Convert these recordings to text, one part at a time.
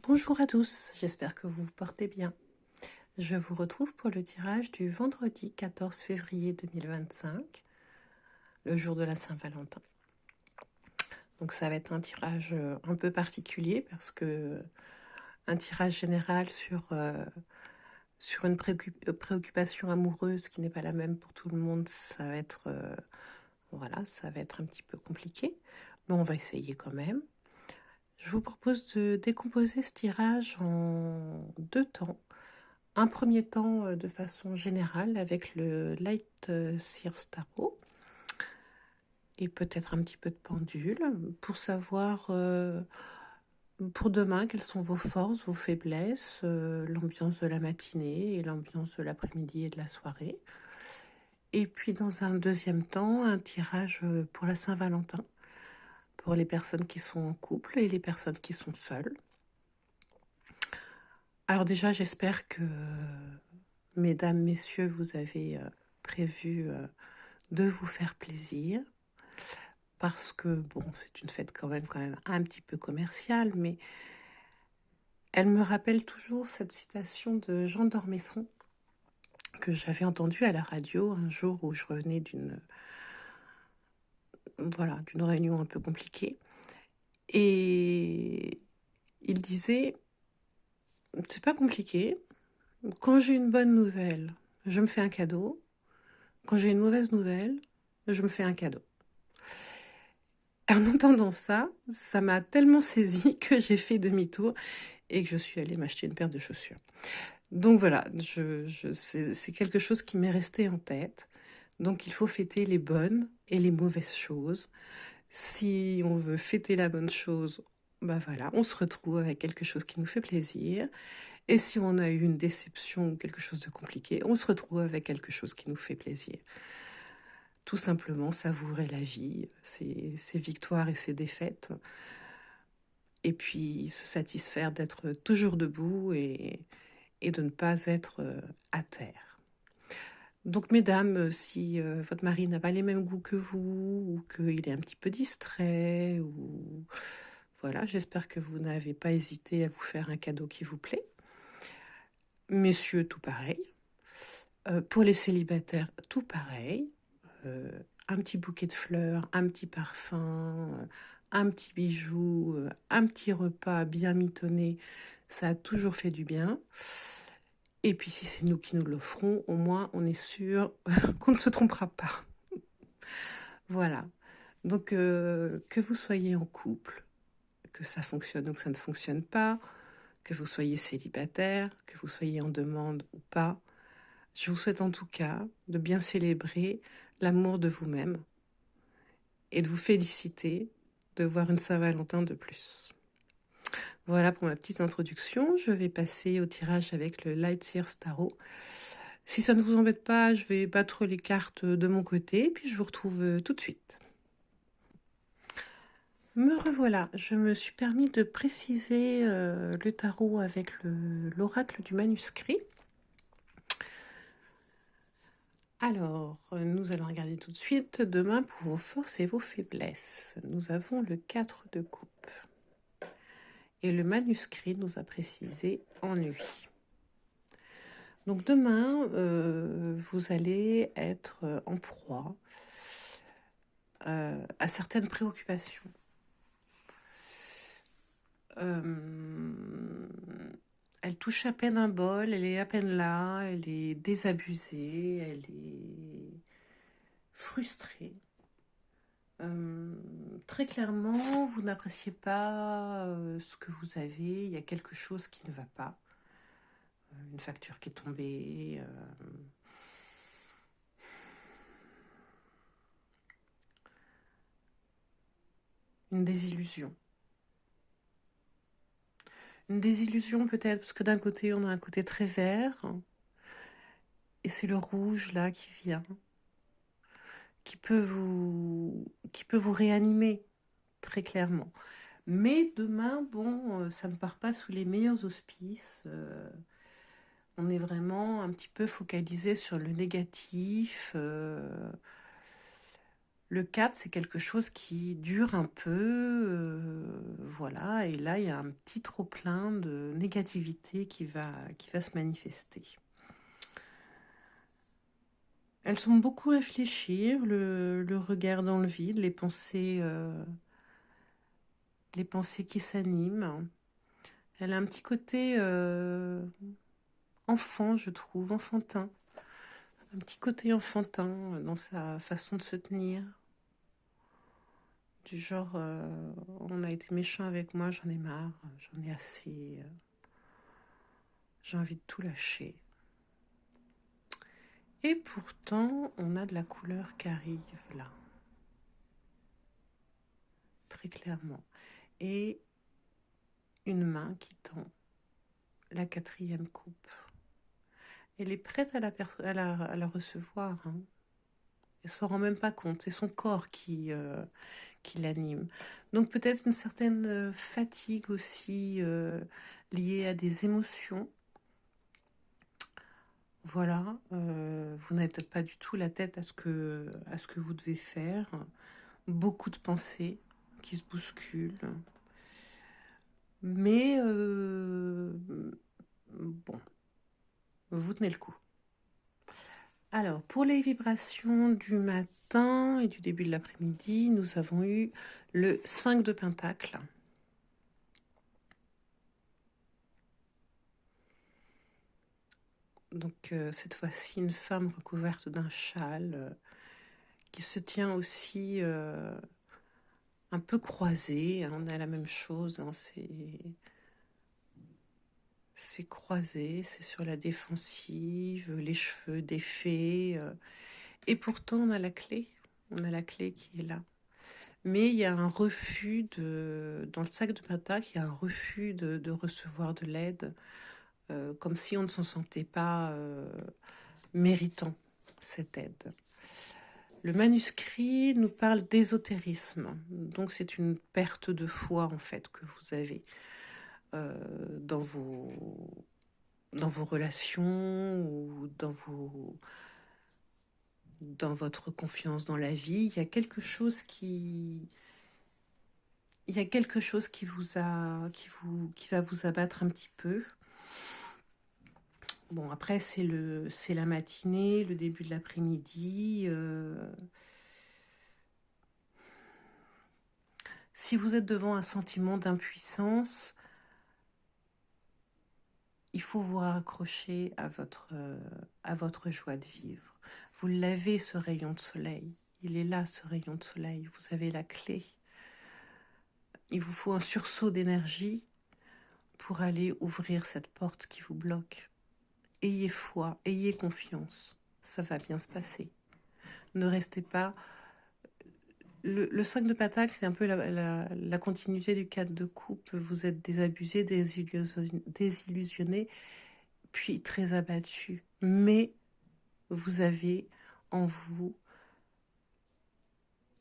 Bonjour à tous, j'espère que vous vous portez bien. Je vous retrouve pour le tirage du vendredi 14 février 2025, le jour de la Saint-Valentin. Donc ça va être un tirage un peu particulier parce que un tirage général sur une préoccupation amoureuse qui n'est pas la même pour tout le monde, ça va être, ça va être un petit peu compliqué, mais on va essayer quand même. Je vous propose de décomposer ce tirage en deux temps. Un premier temps de façon générale avec le Light Sears Tarot et peut-être un petit peu de pendule pour savoir pour demain quelles sont vos forces, vos faiblesses, l'ambiance de la matinée et l'ambiance de l'après-midi et de la soirée. Et puis dans un deuxième temps, un tirage pour la Saint-Valentin, pour les personnes qui sont en couple et les personnes qui sont seules. Alors déjà, j'espère que, mesdames, messieurs, vous avez prévu de vous faire plaisir, parce que, bon, c'est une fête quand même un petit peu commerciale, mais elle me rappelle toujours cette citation de Jean d'Ormesson, que j'avais entendue à la radio un jour où je revenais d'une réunion un peu compliquée. Et il disait, c'est pas compliqué, quand j'ai une bonne nouvelle, je me fais un cadeau. Quand j'ai une mauvaise nouvelle, je me fais un cadeau. En entendant ça, ça m'a tellement saisi que j'ai fait demi-tour et que je suis allée m'acheter une paire de chaussures. Donc voilà, c'est quelque chose qui m'est resté en tête. Donc il faut fêter les bonnes et les mauvaises choses. Si on veut fêter la bonne chose, bah voilà, on se retrouve avec quelque chose qui nous fait plaisir. Et si on a eu une déception ou quelque chose de compliqué, on se retrouve avec quelque chose qui nous fait plaisir. Tout simplement savourer la vie, ses victoires et ses défaites. Et puis se satisfaire d'être toujours debout et de ne pas être à terre. Donc mesdames, si votre mari n'a pas les mêmes goûts que vous, ou qu'il est un petit peu distrait, ou voilà, j'espère que vous n'avez pas hésité à vous faire un cadeau qui vous plaît. Messieurs, tout pareil. Pour les célibataires, tout pareil. Un petit bouquet de fleurs, un petit parfum, un petit bijou, un petit repas bien mitonné, ça a toujours fait du bien. Et puis si c'est nous qui nous l'offrons, au moins on est sûr qu'on ne se trompera pas. Voilà. Donc que vous soyez en couple, que ça fonctionne ou que ça ne fonctionne pas, que vous soyez célibataire, que vous soyez en demande ou pas, je vous souhaite en tout cas de bien célébrer l'amour de vous-même et de vous féliciter de voir une Saint-Valentin de plus. Voilà pour ma petite introduction. Je vais passer au tirage avec le Light Sears Tarot. Si ça ne vous embête pas, je vais battre les cartes de mon côté, puis je vous retrouve tout de suite. Me revoilà, je me suis permis de préciser le tarot avec l'oracle du manuscrit. Alors, nous allons regarder tout de suite demain pour vos forces et vos faiblesses. Nous avons le 4 de coupe. Et le manuscrit nous a précisé ennui. Donc demain, vous allez être en proie à certaines préoccupations. Elle touche à peine un bol, elle est à peine là, elle est désabusée, elle est frustrée. Très clairement, vous n'appréciez pas ce que vous avez, il y a quelque chose qui ne va pas. Une facture qui est tombée, une désillusion. Une désillusion peut-être, parce que d'un côté, on a un côté très vert, et c'est le rouge là qui vient, qui peut vous réanimer, très clairement. Mais demain, bon, ça ne part pas sous les meilleurs auspices. On est vraiment un petit peu focalisé sur le négatif. Le 4, c'est quelque chose qui dure un peu, voilà, et là, il y a un petit trop-plein de négativité qui va se manifester. Elles sont beaucoup réfléchir, le regard dans le vide, les pensées qui s'animent. Elle a un petit côté enfant, je trouve, enfantin. Un petit côté enfantin dans sa façon de se tenir. Du genre, on a été méchant avec moi, j'en ai marre, j'en ai assez, j'ai envie de tout lâcher. Et pourtant, on a de la couleur qui arrive là, très clairement. Et une main qui tend la 4e coupe. Elle est prête à la recevoir. Hein. Elle ne s'en rend même pas compte. C'est son corps qui l'anime. Donc peut-être une certaine fatigue aussi liée à des émotions. Voilà, vous n'avez peut-être pas du tout la tête à ce que vous devez faire. Beaucoup de pensées qui se bousculent. Mais bon, vous tenez le coup. Alors, pour les vibrations du matin et du début de l'après-midi, nous avons eu le 5 de Pentacle. Donc, cette fois-ci, une femme recouverte d'un châle qui se tient aussi un peu croisée. Hein, on a la même chose, hein, c'est croisé, c'est sur la défensive, les cheveux défaits. Et pourtant, on a la clé. On a la clé qui est là. Mais il y a un refus dans le sac de pentacle, il y a un refus de recevoir de l'aide, comme si on ne s'en sentait pas méritant cette aide. Le manuscrit nous parle d'ésotérisme, donc c'est une perte de foi en fait que vous avez dans vos relations ou dans votre confiance dans la vie. Il y a quelque chose qui qui va vous abattre un petit peu. Bon, après, c'est la matinée, le début de l'après-midi. Si vous êtes devant un sentiment d'impuissance, il faut vous raccrocher à votre joie de vivre. Vous l'avez, ce rayon de soleil. Il est là, ce rayon de soleil. Vous avez la clé. Il vous faut un sursaut d'énergie pour aller ouvrir cette porte qui vous bloque. Ayez foi, ayez confiance. Ça va bien se passer. Ne restez pas... Le 5 de pentacle est un peu la continuité du 4 de coupe. Vous êtes désabusé, désillusionné, puis très abattu. Mais vous avez en vous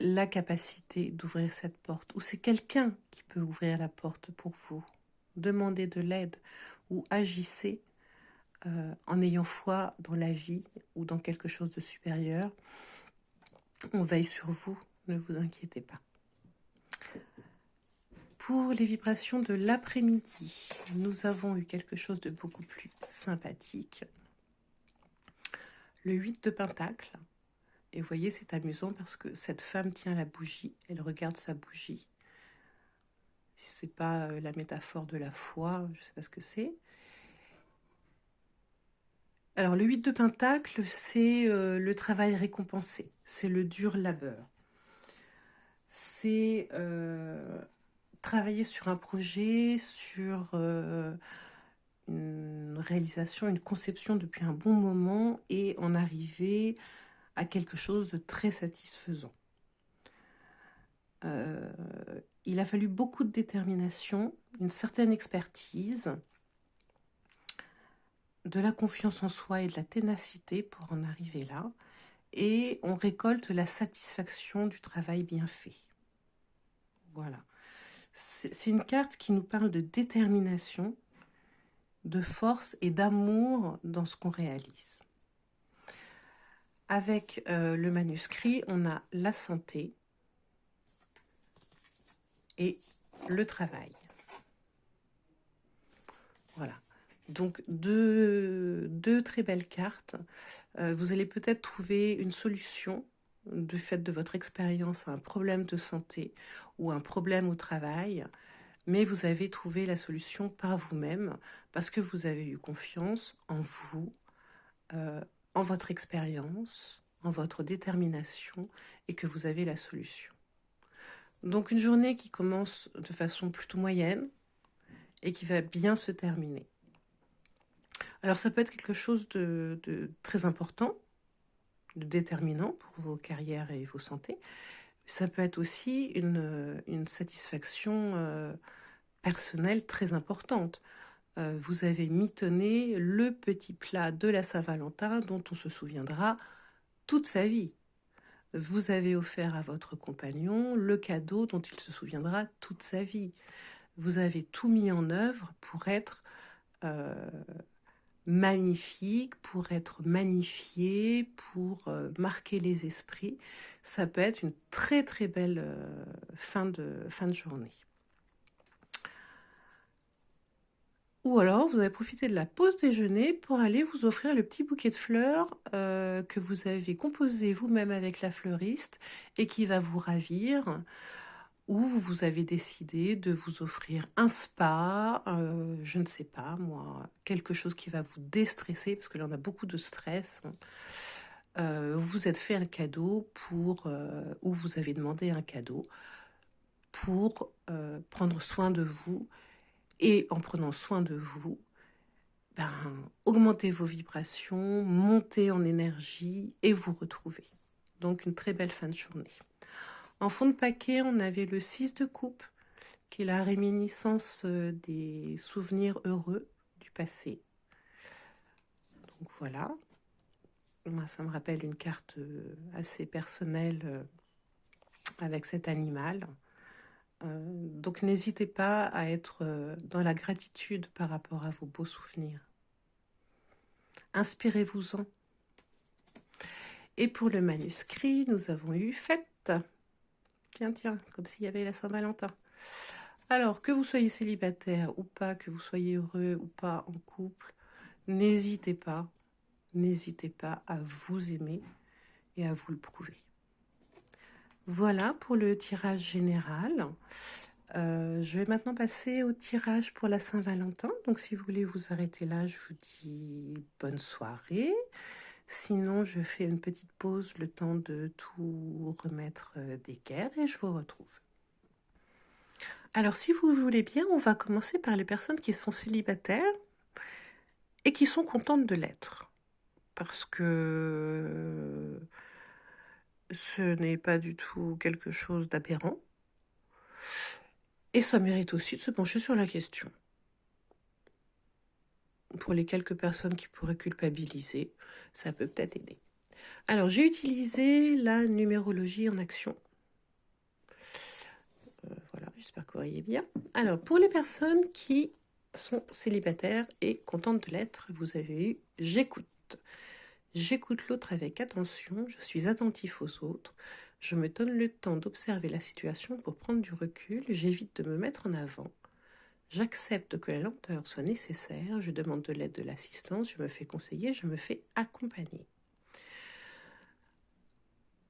la capacité d'ouvrir cette porte. Ou c'est quelqu'un qui peut ouvrir la porte pour vous. Demandez de l'aide ou agissez en ayant foi dans la vie ou dans quelque chose de supérieur. On veille sur vous, ne vous inquiétez pas. Pour les vibrations de l'après-midi, nous avons eu quelque chose de beaucoup plus sympathique. Le 8 de Pentacle. Et vous voyez, c'est amusant parce que cette femme tient la bougie, elle regarde sa bougie. Si ce n'est pas la métaphore de la foi, je ne sais pas ce que c'est. Alors, le 8 de Pentacle, c'est le travail récompensé, c'est le dur labeur. C'est travailler sur un projet, sur une réalisation, une conception depuis un bon moment et en arriver à quelque chose de très satisfaisant. Il a fallu beaucoup de détermination, une certaine expertise, de la confiance en soi et de la ténacité pour en arriver là. Et on récolte la satisfaction du travail bien fait. Voilà. C'est une carte qui nous parle de détermination, de force et d'amour dans ce qu'on réalise. Avec le manuscrit, on a la santé et le travail. Voilà. Donc, deux très belles cartes. Vous allez peut-être trouver une solution du fait de votre expérience à un problème de santé ou un problème au travail, mais vous avez trouvé la solution par vous-même parce que vous avez eu confiance en vous, en votre expérience, en votre détermination et que vous avez la solution. Donc une journée qui commence de façon plutôt moyenne et qui va bien se terminer. Alors ça peut être quelque chose de très important, de déterminant pour vos carrières et vos santé. Ça peut être aussi une satisfaction personnelle très importante. Vous avez mitonné le petit plat de la Saint-Valentin dont on se souviendra toute sa vie. Vous avez offert à votre compagnon le cadeau dont il se souviendra toute sa vie. Vous avez tout mis en œuvre pour être magnifique, pour être magnifié, pour marquer les esprits. Ça peut être une très très belle fin de journée. Ou alors, vous avez profité de la pause déjeuner pour aller vous offrir le petit bouquet de fleurs que vous avez composé vous-même avec la fleuriste et qui va vous ravir. Ou vous avez décidé de vous offrir un spa, je ne sais pas moi, quelque chose qui va vous déstresser, parce que là on a beaucoup de stress. Vous vous êtes fait un cadeau ou vous avez demandé un cadeau pour prendre soin de vous. Et en prenant soin de vous, augmentez vos vibrations, montez en énergie et vous retrouvez. Donc une très belle fin de journée. En fond de paquet, on avait le 6 de coupe, qui est la réminiscence des souvenirs heureux du passé. Donc voilà. Moi, ça me rappelle une carte assez personnelle avec cet animal. Donc n'hésitez pas à être dans la gratitude par rapport à vos beaux souvenirs. Inspirez-vous-en. Et pour le manuscrit, nous avons eu fête. Tiens, comme s'il y avait la Saint-Valentin. Alors, que vous soyez célibataire ou pas, que vous soyez heureux ou pas en couple, n'hésitez pas à vous aimer et à vous le prouver. Voilà pour le tirage général. Je vais maintenant passer au tirage pour la Saint-Valentin. Donc, si vous voulez vous arrêter là, je vous dis bonne soirée. Sinon, je fais une petite pause, le temps de tout remettre d'équerre et je vous retrouve. Alors, si vous voulez bien, on va commencer par les personnes qui sont célibataires et qui sont contentes de l'être. Parce que ce n'est pas du tout quelque chose d'aberrant. Et ça mérite aussi de se pencher sur la question. Pour les quelques personnes qui pourraient culpabiliser, ça peut peut-être aider. Alors, j'ai utilisé la numérologie en action. Voilà, j'espère que vous voyez bien. Alors, pour les personnes qui sont célibataires et contentes de l'être, vous avez eu « j'écoute ». J'écoute l'autre avec attention, je suis attentif aux autres, je me donne le temps d'observer la situation pour prendre du recul, j'évite de me mettre en avant. J'accepte que la lenteur soit nécessaire, je demande de l'aide, de l'assistance, je me fais conseiller, je me fais accompagner.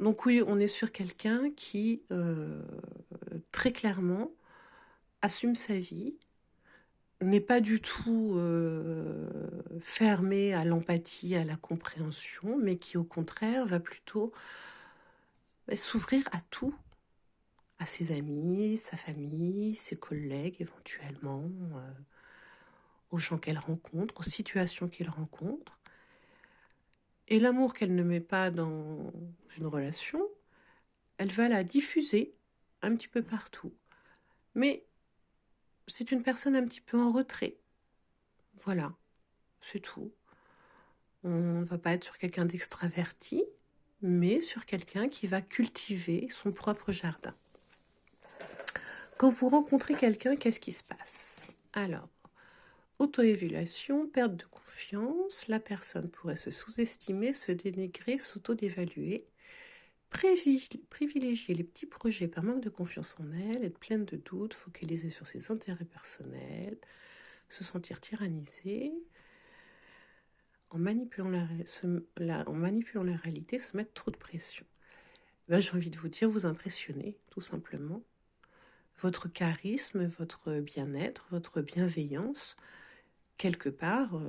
Donc oui, on est sur quelqu'un qui, très clairement, assume sa vie, n'est pas du tout fermé à l'empathie, à la compréhension, mais qui au contraire va plutôt s'ouvrir à tout, à ses amis, sa famille, ses collègues éventuellement, aux gens qu'elle rencontre, aux situations qu'elle rencontre. Et l'amour qu'elle ne met pas dans une relation, elle va la diffuser un petit peu partout. Mais c'est une personne un petit peu en retrait. Voilà, c'est tout. On ne va pas être sur quelqu'un d'extraverti, mais sur quelqu'un qui va cultiver son propre jardin. Quand vous rencontrez quelqu'un, qu'est-ce qui se passe? Alors, Auto-évaluation, perte de confiance, la personne pourrait se sous-estimer, se dénigrer, s'auto-dévaluer, privilégier les petits projets par manque de confiance en elle, être pleine de doutes, focaliser sur ses intérêts personnels, se sentir tyrannisée, en manipulant la réalité, se mettre trop de pression. Ben, j'ai envie de vous dire, vous impressionnez, tout simplement. Votre charisme, votre bien-être, votre bienveillance, quelque part,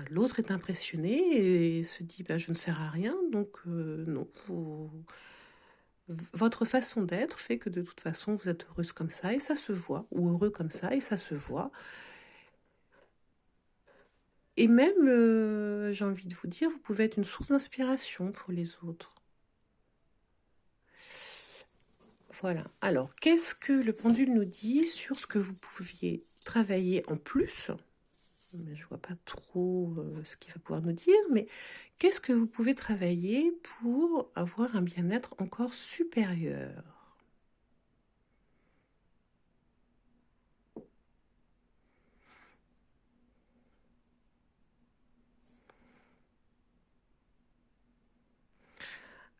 l'autre est impressionné et se dit je ne sers à rien, donc non, votre façon d'être fait que de toute façon vous êtes heureuse comme ça et ça se voit, ou heureux comme ça et ça se voit. Et même, j'ai envie de vous dire, vous pouvez être une source d'inspiration pour les autres. Voilà. Alors, qu'est-ce que le pendule nous dit sur ce que vous pouviez travailler en plus? Mais je ne vois pas trop ce qu'il va pouvoir nous dire, mais qu'est-ce que vous pouvez travailler pour avoir un bien-être encore supérieur?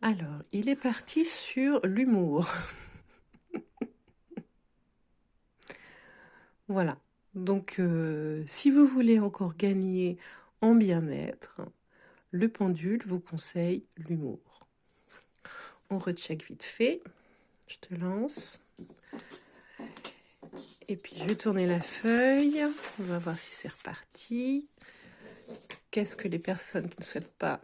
Alors, il est parti sur l'humour. Voilà. Donc, si vous voulez encore gagner en bien-être, le pendule vous conseille l'humour. On recheck vite fait. Je te lance. Et puis, je vais tourner la feuille. On va voir si c'est reparti. Qu'est-ce que les personnes qui ne souhaitent pas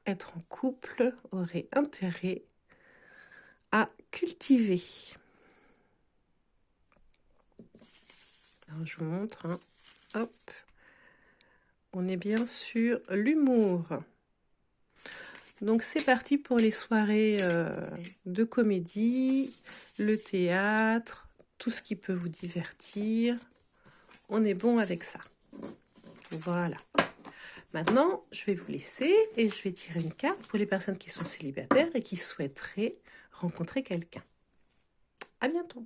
être en couple auraient intérêt à cultiver? Alors, je vous montre. Hop. On est bien sur l'humour. Donc, c'est parti pour les soirées de comédie, le théâtre, tout ce qui peut vous divertir. On est bon avec ça. Voilà. Maintenant, je vais vous laisser et je vais tirer une carte pour les personnes qui sont célibataires et qui souhaiteraient rencontrer quelqu'un. À bientôt.